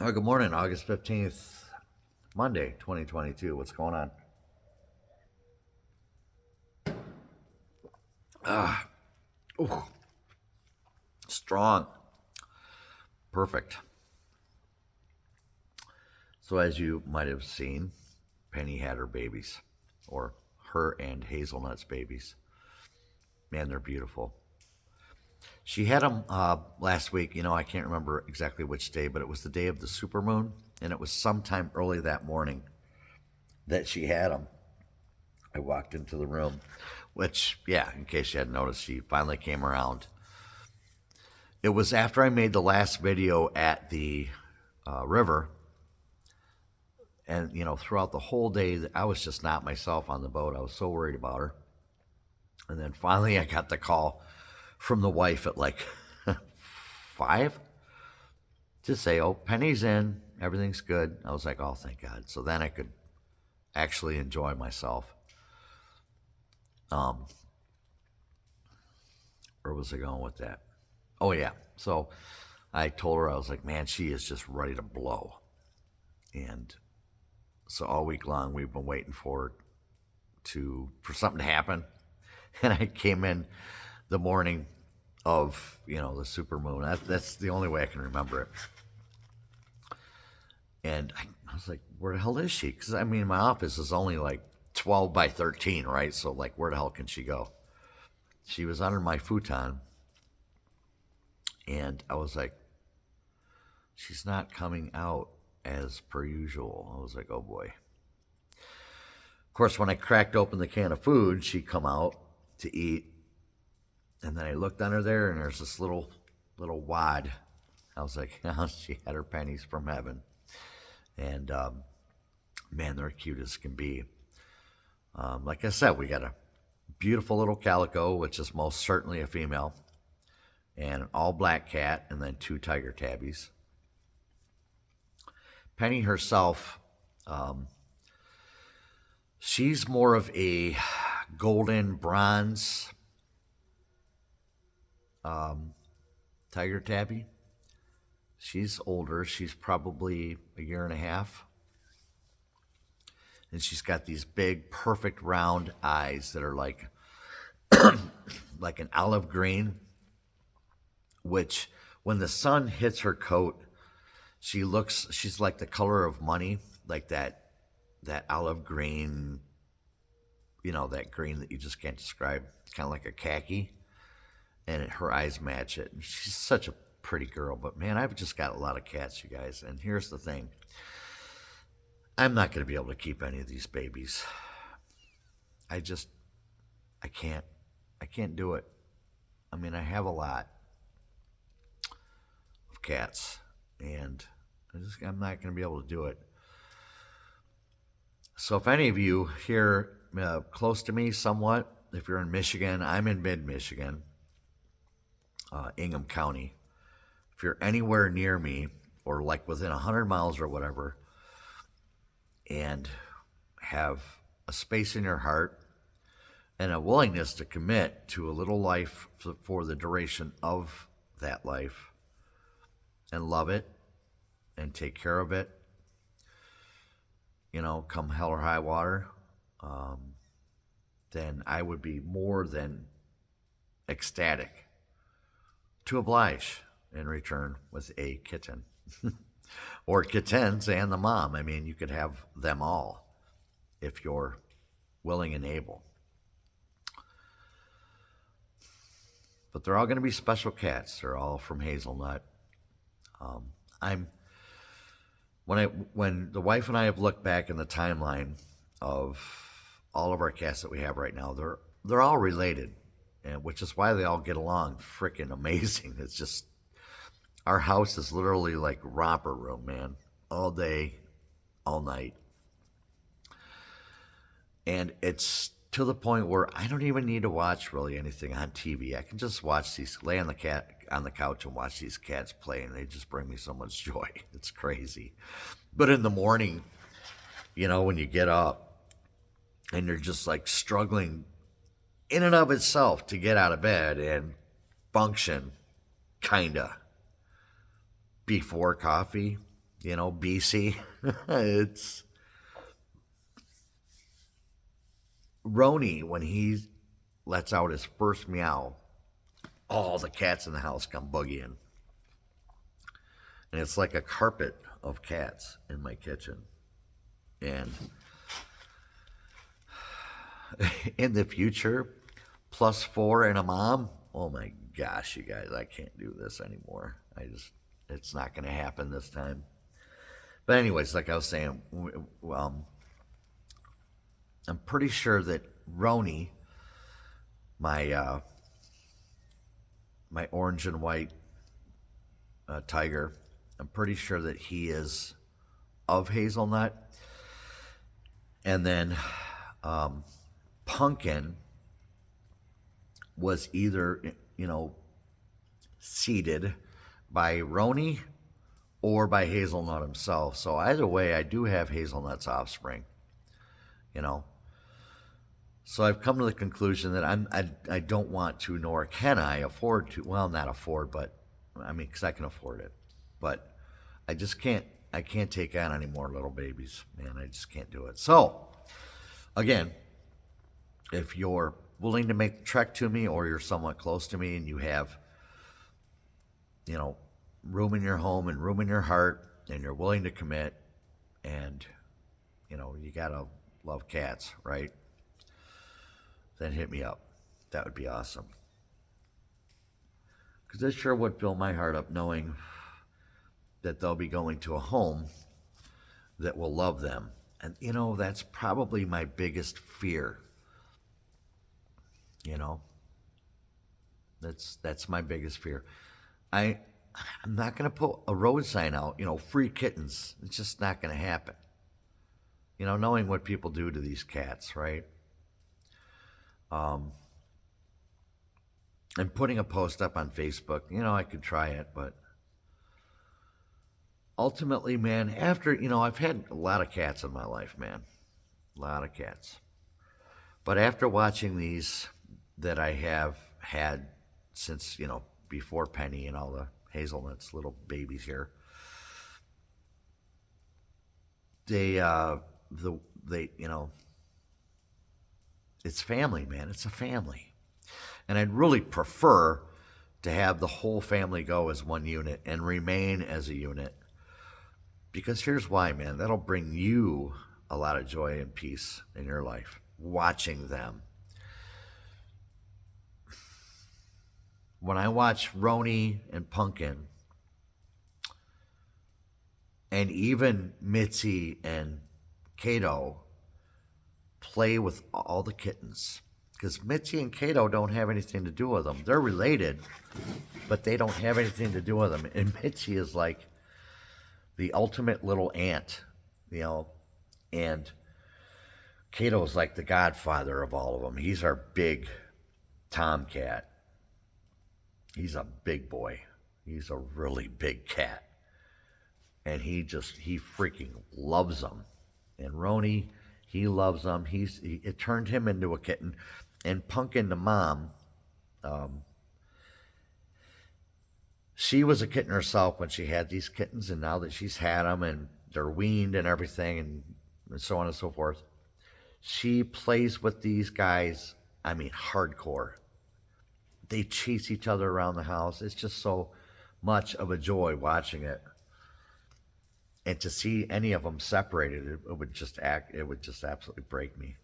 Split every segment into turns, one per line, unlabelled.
Good morning, August 15th, Monday, 2022. What's going on? Ah, ooh, strong. Perfect. So, as you might have seen, Penny had her babies, or her and Hazelnut's babies. Man, they're beautiful. She had them last week. I can't remember exactly which day, but it was the day of the supermoon, and it was sometime early that morning that she had them. I walked into the room, which, yeah, in case you hadn't noticed, she finally came around. It was after I made the last video at the river, and throughout the whole day, I was just not myself on the boat. I was so worried about her, and then finally, I got the call from the wife at like 5 to say, "Oh, Penny's in, everything's good." I was like, "Oh, thank God!" So then I could actually enjoy myself. Um, where was I going with that? Oh yeah, so I told her I was like, "Man, she is just ready to blow," and so all week long we've been waiting for something to happen. And I came in the morning of the supermoon. That's the only way I can remember it. And I was like, where the hell is she? Because I mean, my office is only like 12 by 13, right? So like, where the hell can she go? She was under my futon, and I was like, she's not coming out as per usual. I was like, oh boy. Of course, when I cracked open the can of food, she'd come out to eat, and then I looked under there, and there's this little wad. I was like, oh, she had her pennies from heaven, and man, they're cute as can be. Like I said, we got a beautiful little calico, which is most certainly a female, and an all black cat, and then two tiger tabbies. Penny herself, um, she's more of a golden bronze tiger tabby. She's older. She's probably a year and a half. And she's got these big, perfect round eyes that are like an olive green, which when the sun hits her coat, she's like the color of money, like that olive green, that green that you just can't describe, kind of like a khaki, and her eyes match it. She's such a pretty girl, but man, I've just got a lot of cats, you guys. And here's the thing: I'm not going to be able to keep any of these babies. I just, I can't, I can't do it. I mean, I have a lot of cats, and I'm not going to be able to do it. So, if any of you here close to me, somewhat, if you're in Michigan, I'm in mid Michigan, Ingham County. If you're anywhere near me, or like within 100 miles or whatever, and have a space in your heart and a willingness to commit to a little life for the duration of that life, and love it and take care of it, come hell or high water, um, then I would be more than ecstatic to oblige in return with a kitten. Or kittens and the mom. I mean, you could have them all if you're willing and able. But they're all going to be special cats. They're all from Hazelnut. I'm when the wife and I have looked back in the timeline of all of our cats that we have right now, they're all related, and which is why they all get along freaking amazing. It's just our house is literally like romper room, man, all day, all night, and it's to the point where I don't even need to watch really anything on TV. I can just lay on the couch and watch these cats play, and they just bring me so much joy. It's crazy. But in the morning, when you get up and you're just like struggling in and of itself to get out of bed and function, kinda, before coffee, BC. It's Roni, when he lets out his first meow, all the cats in the house come boogieing. And it's like a carpet of cats in my kitchen. And in the future, +4 and a mom, oh my gosh, you guys, I can't do this anymore. It's not going to happen this time. But, anyways, like I was saying, I'm pretty sure that Roni, my my orange and white tiger, I'm pretty sure that he is of hazelnut. And then Pumpkin was either, seeded by Roni or by Hazelnut himself. So either way, I do have Hazelnut's offspring, you know. So I've come to the conclusion that I don't want to, nor can I afford to. Well, not afford, but I mean, because I can afford it, but I just can't. I can't take on any more little babies, man. I just can't do it. So, again, if you're willing to make the trek to me, or you're somewhat close to me, and you have, room in your home and room in your heart, and you're willing to commit, and you gotta love cats, right? Then hit me up. That would be awesome. Because this sure would fill my heart up knowing that they'll be going to a home that will love them. And, that's probably my biggest fear. That's my biggest fear. I'm not going to put a road sign out, free kittens. It's just not going to happen. Knowing what people do to these cats, right? And putting a post up on Facebook, I could try it, but ultimately, man, after, I've had a lot of cats in my life, man. A lot of cats. But after watching these that I have had since, before Penny and all the Hazelnuts, little babies here, it's family, man. It's a family. And I'd really prefer to have the whole family go as one unit and remain as a unit. Because here's why, man. That'll bring you a lot of joy and peace in your life, watching them. When I watch Roni and Pumpkin, and even Mitzi and Kato play with all the kittens, because Mitzi and Kato don't have anything to do with them. They're related, but they don't have anything to do with them. And Mitzi is like the ultimate little aunt, and Kato's like the godfather of all of them. He's our big tomcat. He's a big boy. He's a really big cat. And he freaking loves them. And Roni, he loves them. It turned him into a kitten. And Pumpkin, the mom, she was a kitten herself when she had these kittens, and now that she's had them and they're weaned and everything, and so on and so forth, she plays with these guys, I mean, hardcore. They chase each other around the house. It's just so much of a joy watching it. And to see any of them separated, it would just absolutely break me.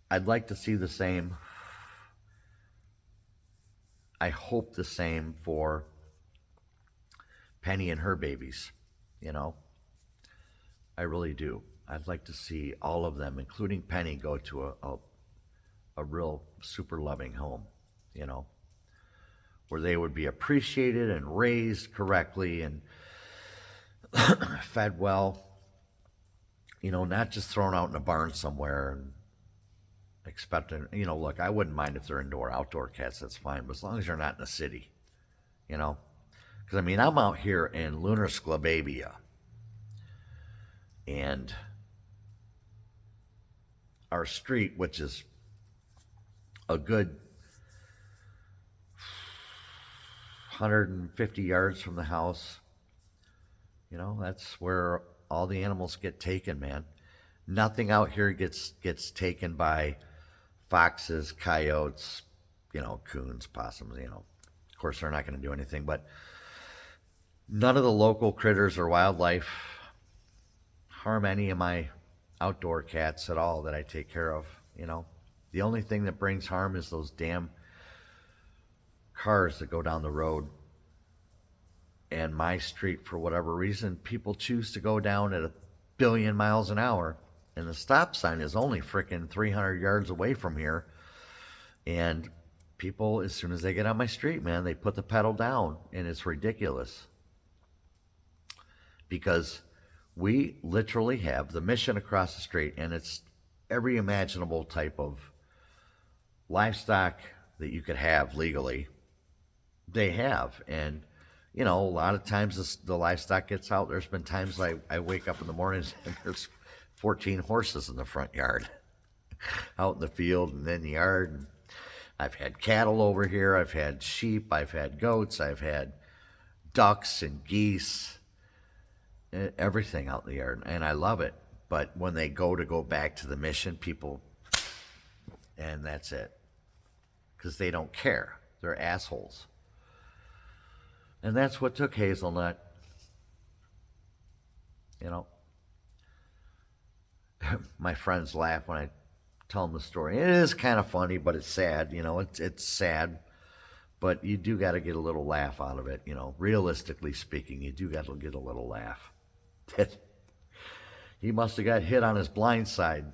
I'd like to see the same. I hope the same for Penny and her babies, I really do. I'd like to see all of them, including Penny, go to a real super loving home, where they would be appreciated and raised correctly and fed well, not just thrown out in a barn somewhere and expecting, look, I wouldn't mind if they're indoor, outdoor cats, that's fine, but as long as you're not in the city, because I'm out here in Lunar Sclababia, and our street, which is a good 150 yards from the house, You know, that's where all the animals get taken, man. Nothing out here gets taken by foxes, coyotes, coons, possums, Of course, they're not going to do anything, but none of the local critters or wildlife harm any of my outdoor cats at all that I take care of, you know. The only thing that brings harm is those damn cars that go down the road. And my street, for whatever reason, people choose to go down at 1 billion miles an hour. And the stop sign is only freaking 300 yards away from here. And people, as soon as they get on my street, man, they put the pedal down. And it's ridiculous. Because we literally have the Mission across the street, and it's every imaginable type of livestock that you could have legally, they have. And, a lot of times the livestock gets out. There's been times I wake up in the mornings and there's 14 horses in the front yard, out in the field and in the yard. And I've had cattle over here. I've had sheep. I've had goats. I've had ducks and geese, everything out in the yard. And I love it. But when they go back to the Mission, people, and that's it. Because they don't care. They're assholes. And that's what took Hazelnut. My friends laugh when I tell them the story. It is kind of funny, but it's sad. It's sad. But you do got to get a little laugh out of it. Realistically speaking, you do got to get a little laugh. He must have got hit on his blind side.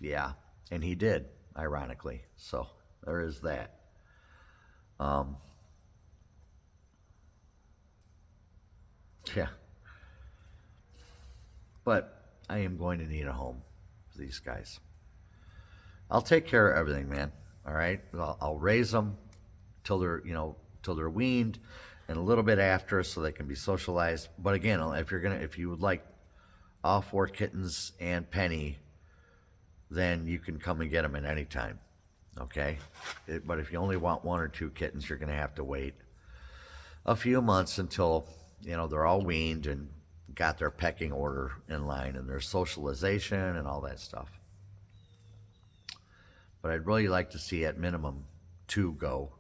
Yeah, and he did, ironically. So there is that. Yeah. But I am going to need a home for these guys. I'll take care of everything, man. All right? I'll raise them till they're weaned, and a little bit after, so they can be socialized. But again, if you would like all 4 kittens and Penny, then you can come and get them at any time. Okay? But if you only want 1 or 2 kittens, you're going to have to wait a few months until they're all weaned and got their pecking order in line and their socialization and all that stuff. But I'd really like to see at minimum 2 go,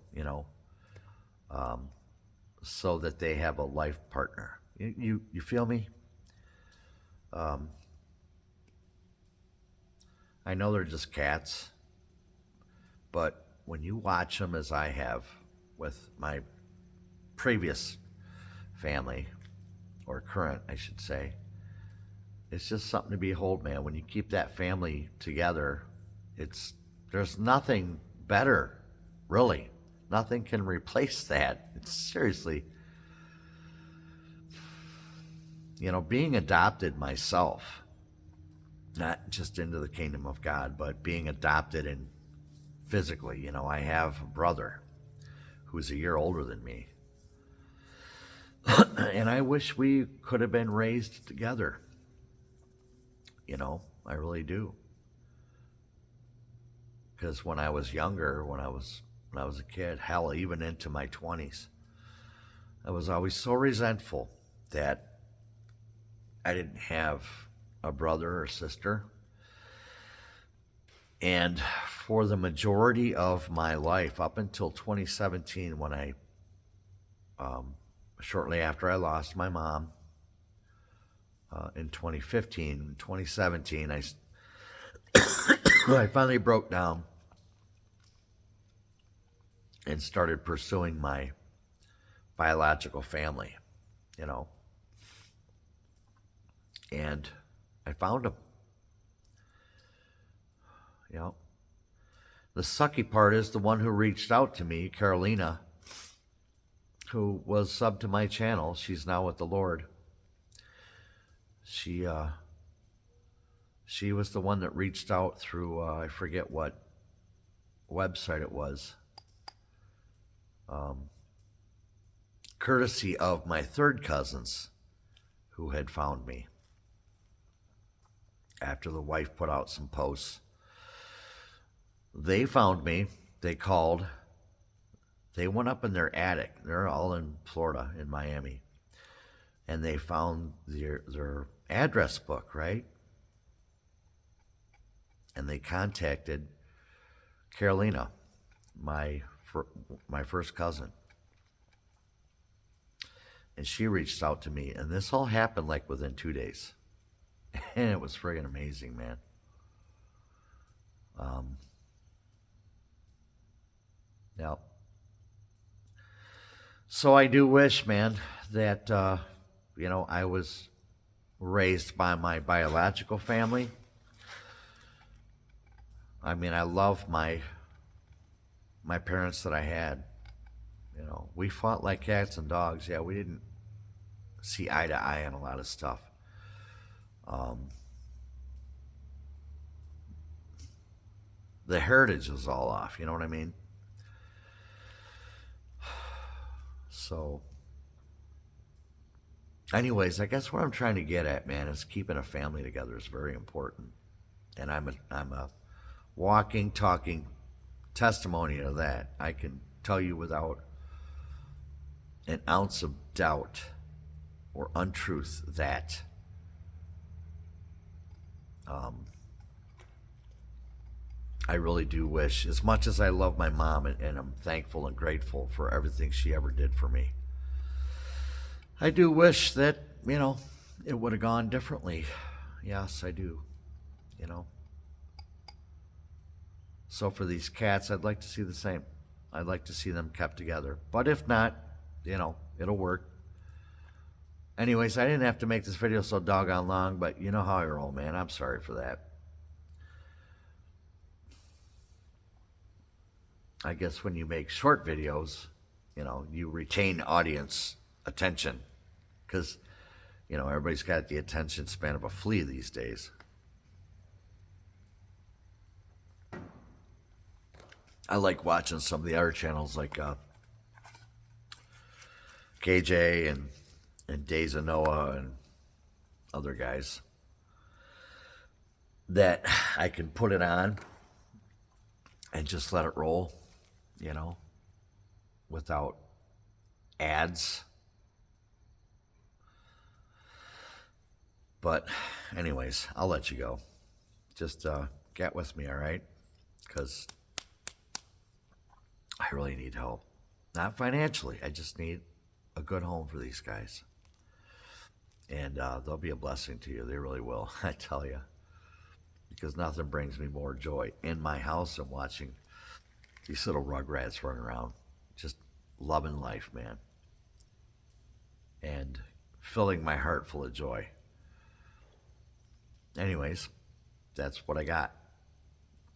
so that they have a life partner. You feel me? I know they're just cats, but when you watch them, as I have with my previous family, or current, I should say, it's just something to behold, man. When you keep that family together, there's nothing better, really. Nothing can replace that. It's seriously, being adopted myself, not just into the kingdom of God, but being adopted in physically. I have a brother who's a year older than me. And I wish we could have been raised together. I really do. Because when I was younger, when I was a kid, hell, even into my 20s, I was always so resentful that I didn't have a brother or sister. And for the majority of my life, up until 2017, when I shortly after I lost my mom, in 2017, I finally broke down and started pursuing my biological family, and I found them. The sucky part is the one who reached out to me, Carolina, who was sub to my channel. She's now with the Lord. She was the one that reached out through, I forget what website it was, courtesy of my third cousins who had found me after the wife put out some posts. They found me. They called. They went up in their attic. They're all in Florida, in Miami. and they found their address book, right? And they contacted Carolina, my my first cousin, and she reached out to me, and this all happened like within 2 days, and it was friggin' amazing, man. Um, now, so I do wish, man, that I was raised by my biological family. I mean, I love my parents that I had. We fought like cats and dogs. Yeah, we didn't see eye to eye on a lot of stuff. Um, the heritage was all off. You know what I mean? So, anyways, I guess what I'm trying to get at, man, is keeping a family together is very important, and I'm a walking, talking testimony of that. I can tell you without an ounce of doubt or untruth that um, I really do wish, as much as I love my mom and I'm thankful and grateful for everything she ever did for me, I do wish that, it would have gone differently. Yes, I do. You know. So for these cats, I'd like to see the same. I'd like to see them kept together. But if not, it'll work. Anyways, I didn't have to make this video so doggone long, but you know how I roll, man. I'm sorry for that. I guess when you make short videos, you retain audience attention. Because, everybody's got the attention span of a flea these days. I like watching some of the other channels like KJ and Days of Noah and other guys that I can put it on and just let it roll, without ads. But anyways, I'll let you go. Just get with me, all right? Because I really need help. Not financially. I just need a good home for these guys. And they'll be a blessing to you. They really will, I tell you. Because nothing brings me more joy in my house than watching these little rugrats run around. Just loving life, man. And filling my heart full of joy. Anyways, that's what I got.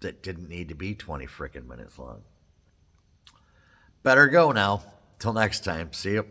That didn't need to be 20 frickin' minutes long. Better go now. Till next time. See you.